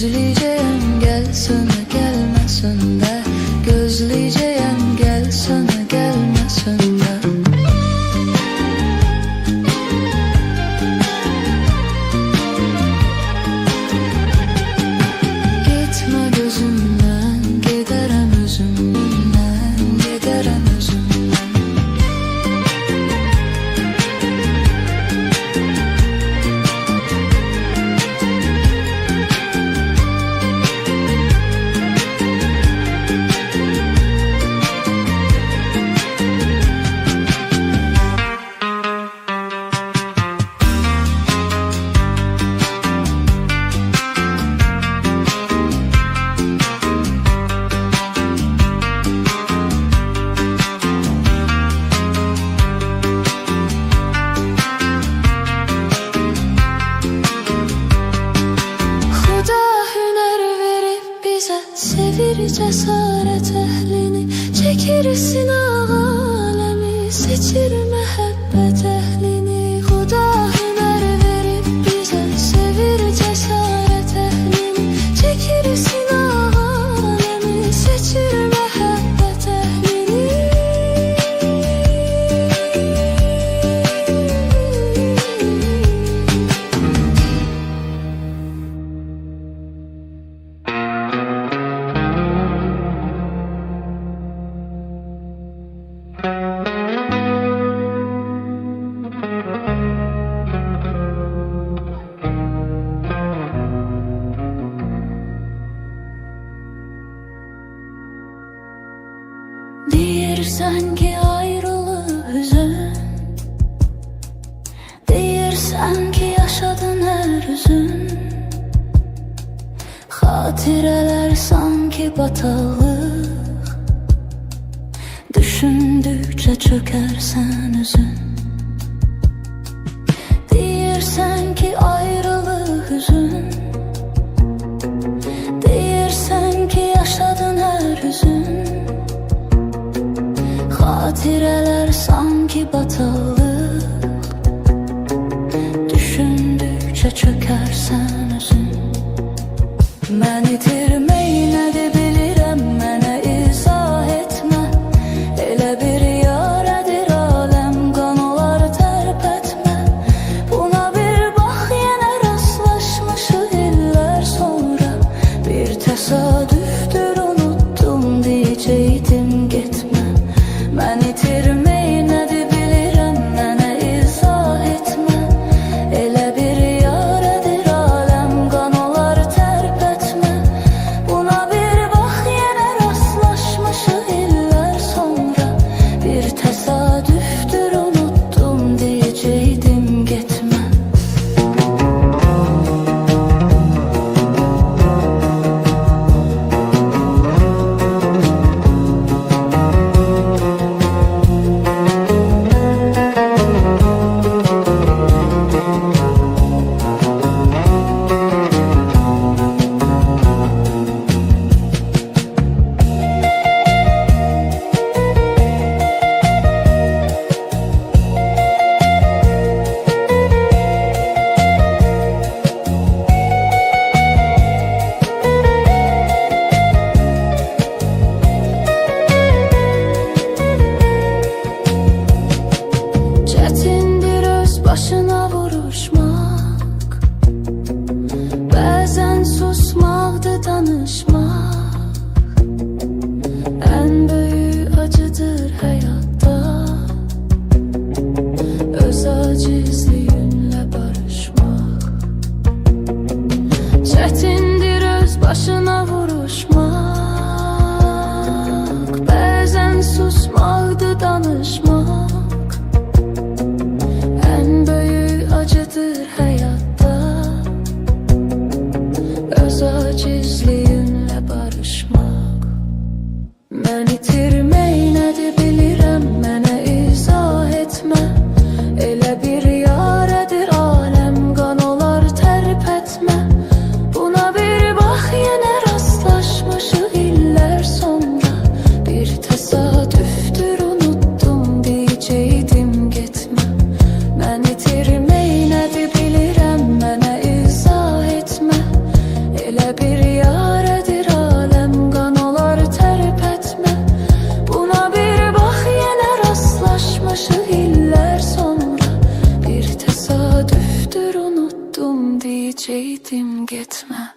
Gözleyeceğim gelsin gelmesin de, gözleyeceğim gelsin gelmesin de. Gitme gözümden, giderem özümden, giderem özümden. Sevir cesaret ehlini, çekirsin alemi, seçir mehabbet ehlini. Huda hüner verip bize, sevir cesaret ehlini, çekirsin alemi, seçir mehabbet ehlini. Deyirsən ki ayrılığı hüzün, deyirsən ki yaşadın her üzün. Xatirələr sanki bataqlıq, düşündükcə çökərsən üzün. Deyirsən ki ayrılığı hüzün, deyirsən ki yaşadın her üzün. Xatirələr sanki bataqlıq, düşündükcə çökərsən özün. Mən itirməyi nədir bilirəm, mənə izah etmə. Elə bir yarədir aləm, qan olar tərpətmə. Buna bir bax, yenə rastlaşmışıq illər sonra. Bir təsadüfdür, unutdum deyəcəkdim getmə. Mən itirməyi nədir bilirəm, mənə izah etmə. Elə bir yarədir aləm, qan olar tərpətmə. Buna bir bax, yenə rastlaşmışıq illər sonra. Bir təsadüfdür, unutdum deyəcəkdim getmə. Başına vuruşmak, bəzən susmaqdır danışmaq. Ən böyük acıdır həyatda, öz acizliyinlə barışmaq. Çətindir öz başına vuruşmaq, bəzən susmaqdır danışmaq. Acıdır hayatta, öz acizliyinlə barışmaq. Mən itirməyi nədir bilirəm, mənə izah etmə. Elə bir yarədir aləm, qan olar tərpətmə. Buna bir bax, yenə rastlaşmışıq illər sonra. Bir təsadüfdür, unutdum deyəcəkdim getmə. Mən itirməyi nədir bilirəm. yiğidim gitme.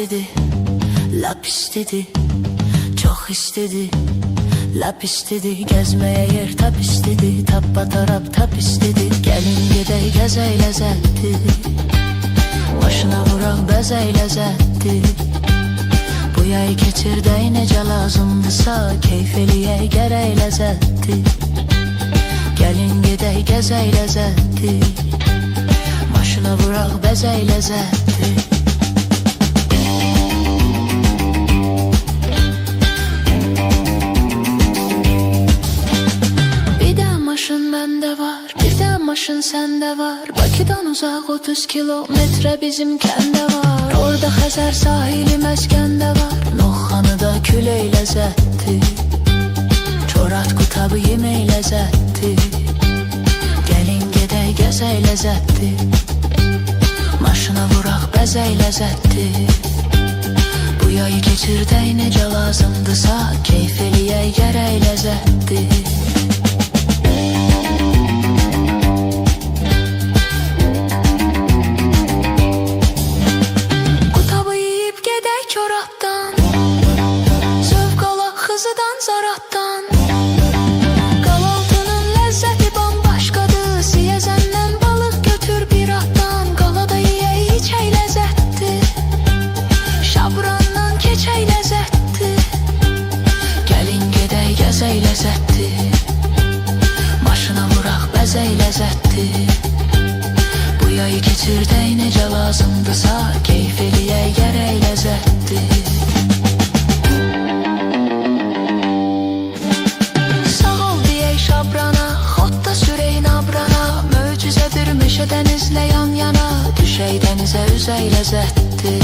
istedi, lap istedi, çok istedi, lap istedi. Gezmeye yer tap istedi, tappa tarap tap istedi. Gelin gedey gezey lezetti, başına vurak bezey lezetti. Bu yay keçirdey nece lazımdısa, keyfeliye gerey lezetti. Gelin gedey gezey lezetti, başına vurak bezey lezetti. Maşın sende var, Bakıdan uzak 30 kilometre bizim kende var. Orada Xəzər sahili məskəndə var, Noxanı da küley ləzzətli, çorat qutabı yemək ləzzətli. Gəlin gedək gəzək ləzzətli, maşına vuraq bəzək ləzzətli. Bu yayı keçirdək necə lazımdısa, keyf eləyək gərək ləzzətli. Zaratdan Qalaltının ləzzəti bambaşqadır. Siyəzəndən balıq götür bir atdan, qalada yeyək içək ləzzətli, şabrandan keçək ləzzətli. Gəlin gedək gəzək ləzzətli, maşına vuraq bəzək ləzzətli. Bu yayı keçirdək necə lazımdısa, keyf eləyək gərək ləzzətli. Dənizlə yan-yana, düşək dənizə üzək ləzzətli,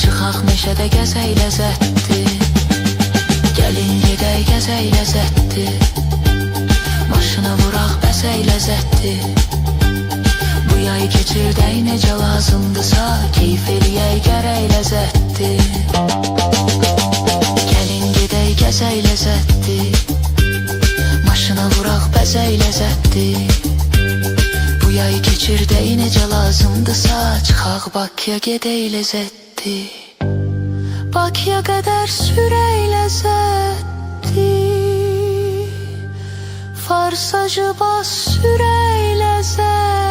çıxaq meşədə gəzək ləzzətli. Gəlin gedək gəzək ləzzətli, maşına Maşına vuraq bəs ləzzətdir. Bu yay keçirdək necə lazımdırsa, keyf eləyək gərək ləzzətdir. Gəlin gedək gəzək ləzzətdir. Maşına vuraq bəzək ləzzətdir. Bu yay keçirdək necə lazımdırsa, çıxaq Bakıya gedək ləzzətdir. Bakıya qədər sürək ləzzətdir. Farsajı bas sürək ləzzətdir.